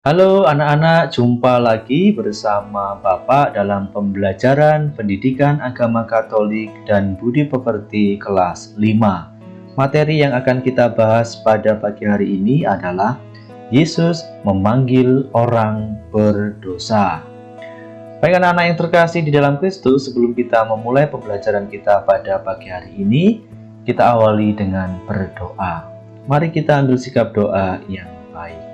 Halo anak-anak, jumpa lagi bersama Bapak dalam pembelajaran Pendidikan Agama Katolik dan Budi Pekerti kelas 5. Materi yang akan kita bahas pada pagi hari ini adalah Yesus memanggil orang berdosa. Baik anak-anak yang terkasih di dalam Kristus, sebelum kita memulai pembelajaran kita pada pagi hari ini, kita awali dengan berdoa. Mari kita ambil sikap doa yang baik.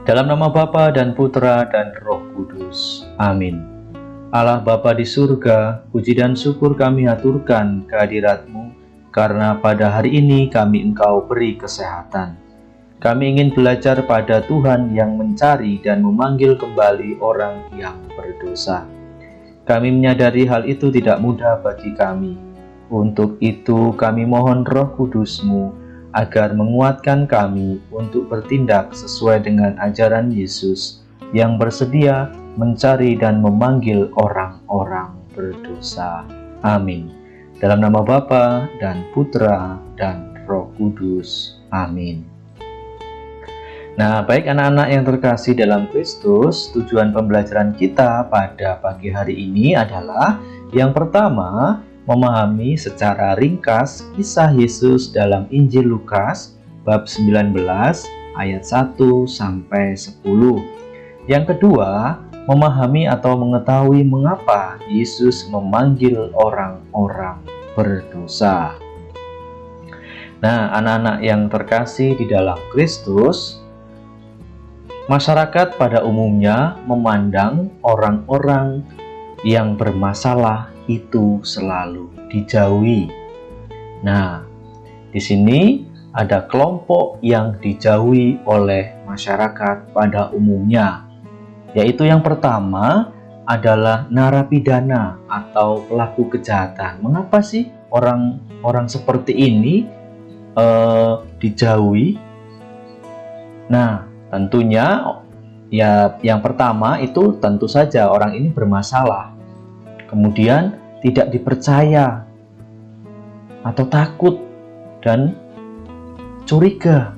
Dalam nama Bapa dan Putra dan Roh Kudus. Amin. Allah Bapa di surga, puji dan syukur kami aturkan kehadirat-Mu, karena pada hari ini kami Engkau beri kesehatan. Kami ingin belajar pada Tuhan yang mencari dan memanggil kembali orang yang berdosa. Kami menyadari hal itu tidak mudah bagi kami. Untuk itu kami mohon Roh Kudus-Mu agar menguatkan kami untuk bertindak sesuai dengan ajaran Yesus yang bersedia mencari dan memanggil orang-orang berdosa. Amin. Dalam nama Bapa dan Putra dan Roh Kudus. Amin. Nah, baik anak-anak yang terkasih dalam Kristus, tujuan pembelajaran kita pada pagi hari ini adalah yang pertama, memahami secara ringkas kisah Yesus dalam Injil Lukas bab 19 ayat 1 sampai 10. Yang kedua, memahami atau mengetahui mengapa Yesus memanggil orang-orang berdosa. Nah, anak-anak yang terkasih di dalam Kristus, masyarakat pada umumnya memandang orang-orang yang bermasalah itu selalu dijauhi. Nah, di sini ada kelompok yang dijauhi oleh masyarakat pada umumnya, yaitu yang pertama adalah narapidana atau pelaku kejahatan. Mengapa sih orang-orang seperti ini dijauhi? Nah, tentunya ya yang pertama itu tentu saja orang ini bermasalah. Kemudian tidak dipercaya atau takut dan curiga.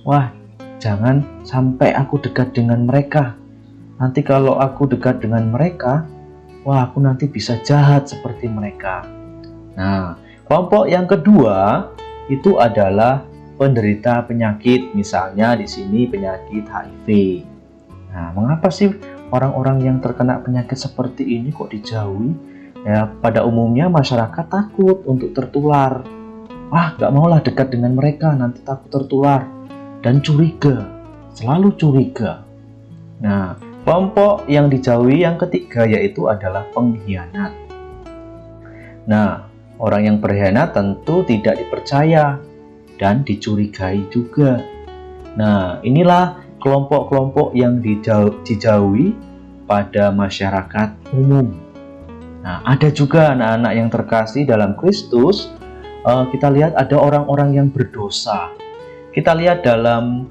Wah, jangan sampai aku dekat dengan mereka. Nanti kalau aku dekat dengan mereka, wah aku nanti bisa jahat seperti mereka. Nah, kelompok yang kedua itu adalah penderita penyakit, misalnya di sini penyakit HIV. Nah, mengapa sih orang-orang yang terkena penyakit seperti ini kok dijauhi? Ya, pada umumnya masyarakat takut untuk tertular. Wah, gak maulah dekat dengan mereka, nanti takut tertular. Dan curiga, selalu curiga. Nah, kelompok yang dijauhi yang ketiga yaitu adalah pengkhianat. Nah, orang yang berkhianat tentu tidak dipercaya dan dicurigai juga. Nah, inilah kelompok-kelompok yang dijauhi pada masyarakat umum. Nah, ada juga anak-anak yang terkasih dalam Kristus, kita lihat ada orang-orang yang berdosa. Kita lihat dalam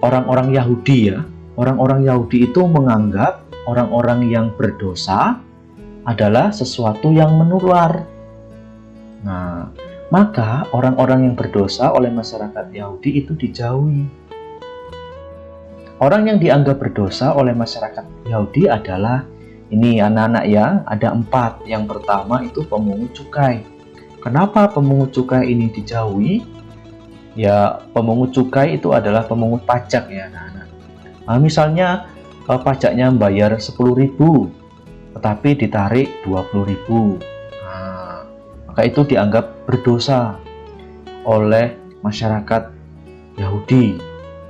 orang-orang Yahudi ya. Orang-orang Yahudi itu menganggap orang-orang yang berdosa adalah sesuatu yang menular. Nah, maka orang-orang yang berdosa oleh masyarakat Yahudi itu dijauhi. Orang yang dianggap berdosa oleh masyarakat Yahudi adalah ini anak-anak ya, ada 4. Yang pertama itu pemungut cukai. Kenapa pemungut cukai ini dijauhi? Ya, pemungut cukai itu adalah pemungut pajak ya anak-anak. Nah, misalnya pajaknya membayar 10.000, tetapi ditarik 20.000. Maka itu dianggap berdosa oleh masyarakat Yahudi.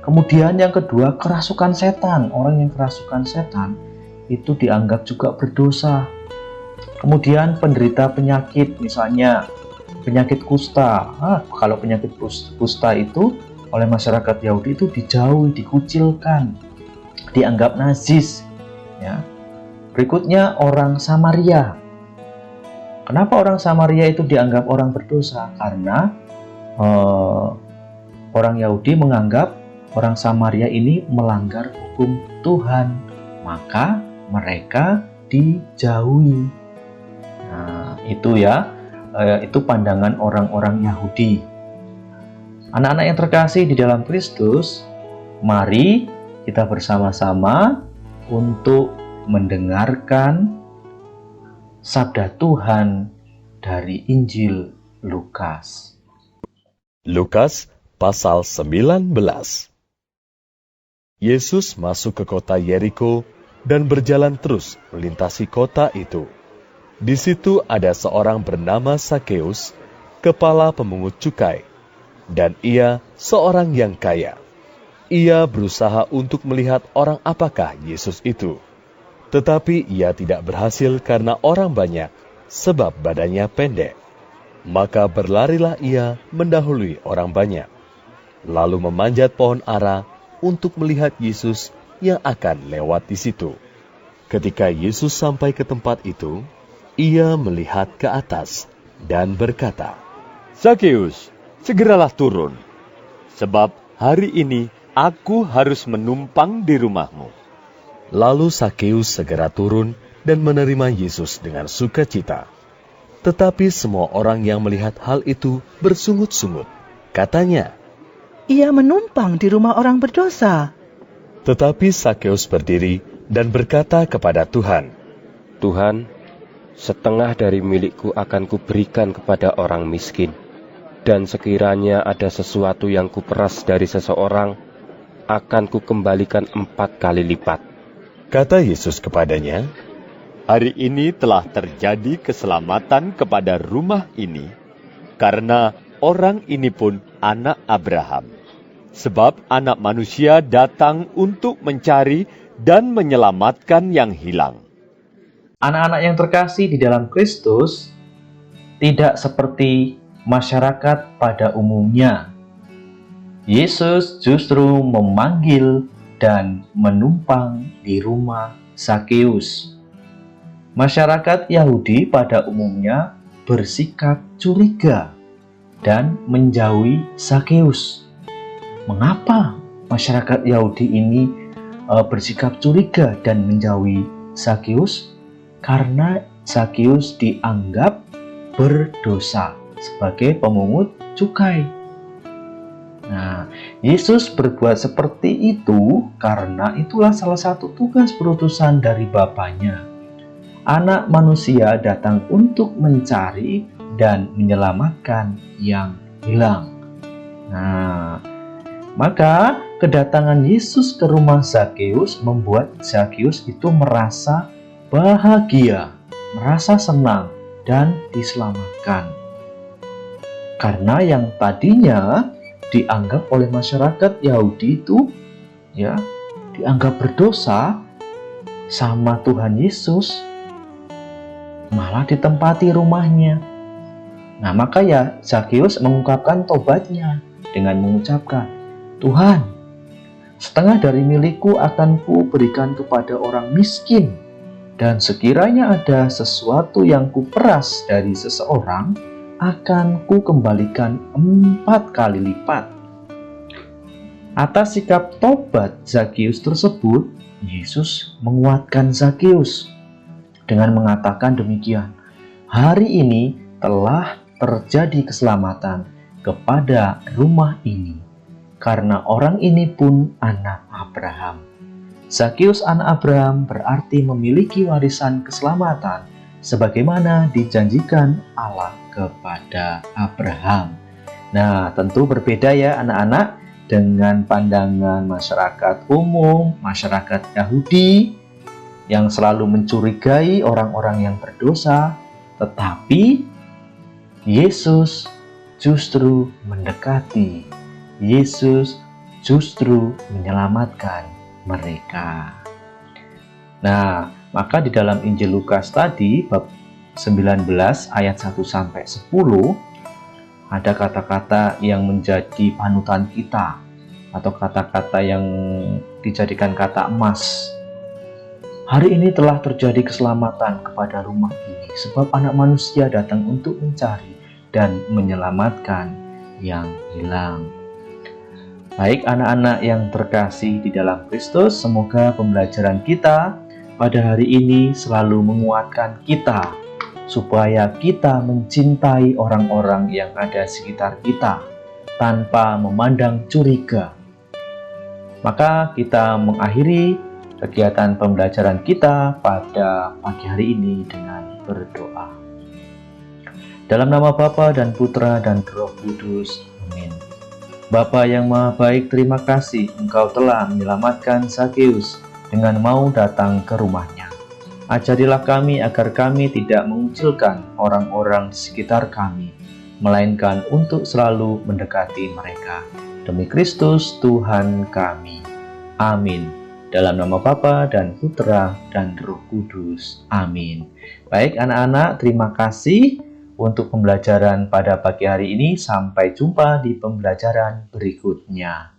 Kemudian yang kedua, kerasukan setan. Orang yang kerasukan setan itu dianggap juga berdosa. Kemudian penderita penyakit, misalnya penyakit kusta. Kalau penyakit kusta itu oleh masyarakat Yahudi itu dijauhi, dikucilkan, dianggap najis. Ya. Berikutnya orang Samaria. Kenapa orang Samaria itu dianggap orang berdosa? Karena orang Yahudi menganggap orang Samaria ini melanggar hukum Tuhan, maka mereka dijauhi. Nah, itu ya, itu pandangan orang-orang Yahudi. Anak-anak yang terkasih di dalam Kristus, mari kita bersama-sama untuk mendengarkan sabda Tuhan dari Injil Lukas. Lukas pasal 19. Yesus masuk ke kota Yeriko dan berjalan terus melintasi kota itu. Di situ ada seorang bernama Sakeus, kepala pemungut cukai, dan ia seorang yang kaya. Ia berusaha untuk melihat orang apakah Yesus itu. Tetapi ia tidak berhasil karena orang banyak, sebab badannya pendek. Maka berlarilah ia mendahului orang banyak, lalu memanjat pohon ara untuk melihat Yesus yang akan lewat di situ. Ketika Yesus sampai ke tempat itu, ia melihat ke atas dan berkata, Sakeus, segeralah turun, sebab hari ini aku harus menumpang di rumahmu. Lalu Sakeus segera turun dan menerima Yesus dengan sukacita. Tetapi semua orang yang melihat hal itu bersungut-sungut. Katanya, Ia menumpang di rumah orang berdosa. tetapi Sakeus berdiri dan berkata kepada Tuhan, Tuhan, setengah dari milikku akan kuberikan kepada orang miskin. Dan sekiranya ada sesuatu yang kuperas dari seseorang, akan kukembalikan 4 kali lipat. Kata Yesus kepadanya, Hari ini telah terjadi keselamatan kepada rumah ini, karena orang ini pun anak Abraham. Sebab anak manusia datang untuk mencari dan menyelamatkan yang hilang. Anak-anak yang terkasih di dalam Kristus tidak seperti masyarakat pada umumnya. Yesus justru memanggil dan menumpang di rumah Sakeus. Masyarakat Yahudi pada umumnya bersikap curiga dan menjauhi Sakeus. Mengapa masyarakat Yahudi ini bersikap curiga dan menjauhi Sakeus? Karena Sakeus dianggap berdosa sebagai pemungut cukai. Nah, Yesus berbuat seperti itu karena itulah salah satu tugas perutusan dari Bapaknya. Anak manusia datang untuk mencari dan menyelamatkan yang hilang. Nah, maka kedatangan Yesus ke rumah Sakeus membuat Sakeus itu merasa bahagia, merasa senang, dan diselamatkan. Karena yang tadinya dianggap oleh masyarakat Yahudi itu dianggap berdosa sama Tuhan Yesus, malah ditempati rumahnya. Nah, maka Sakeus mengungkapkan tobatnya dengan mengucapkan, Tuhan, setengah dari milikku akan kuberikan kepada orang miskin, dan sekiranya ada sesuatu yang kuperas dari seseorang, akan kukembalikan 4 kali lipat. Atas sikap tobat Sakeus tersebut, Yesus menguatkan Sakeus dengan mengatakan demikian, hari ini telah terjadi keselamatan kepada rumah ini, karena orang ini pun anak Abraham. Sakeus anak Abraham berarti memiliki warisan keselamatan, sebagaimana dijanjikan Allah kepada Abraham. Nah, tentu berbeda ya anak-anak dengan pandangan masyarakat umum, masyarakat Yahudi, yang selalu mencurigai orang-orang yang berdosa, tetapi Yesus justru mendekati, Yesus justru menyelamatkan mereka. Nah, maka di dalam Injil Lukas tadi, bab 19 ayat 1-10, ada kata-kata yang menjadi panutan kita, atau kata-kata yang dijadikan kata emas. Hari ini telah terjadi keselamatan kepada rumah ini, sebab anak manusia datang untuk mencari dan menyelamatkan yang hilang. Baik anak-anak yang terkasih di dalam Kristus, semoga pembelajaran kita pada hari ini selalu menguatkan kita, supaya kita mencintai orang-orang yang ada di sekitar kita, tanpa memandang curiga. Maka kita mengakhiri kegiatan pembelajaran kita pada pagi hari ini dengan berdoa. Dalam nama Bapa dan Putra dan Roh Kudus. Amin. Bapa yang Maha Baik, terima kasih Engkau telah menyelamatkan Sakeus dengan mau datang ke rumahnya. Ajarilah kami agar kami tidak mengucilkan orang-orang di sekitar kami, melainkan untuk selalu mendekati mereka. Demi Kristus Tuhan kami. Amin. Dalam nama Bapa dan Putra dan Roh Kudus. Amin. Baik anak-anak, terima kasih untuk pembelajaran pada pagi hari ini. Sampai jumpa di pembelajaran berikutnya.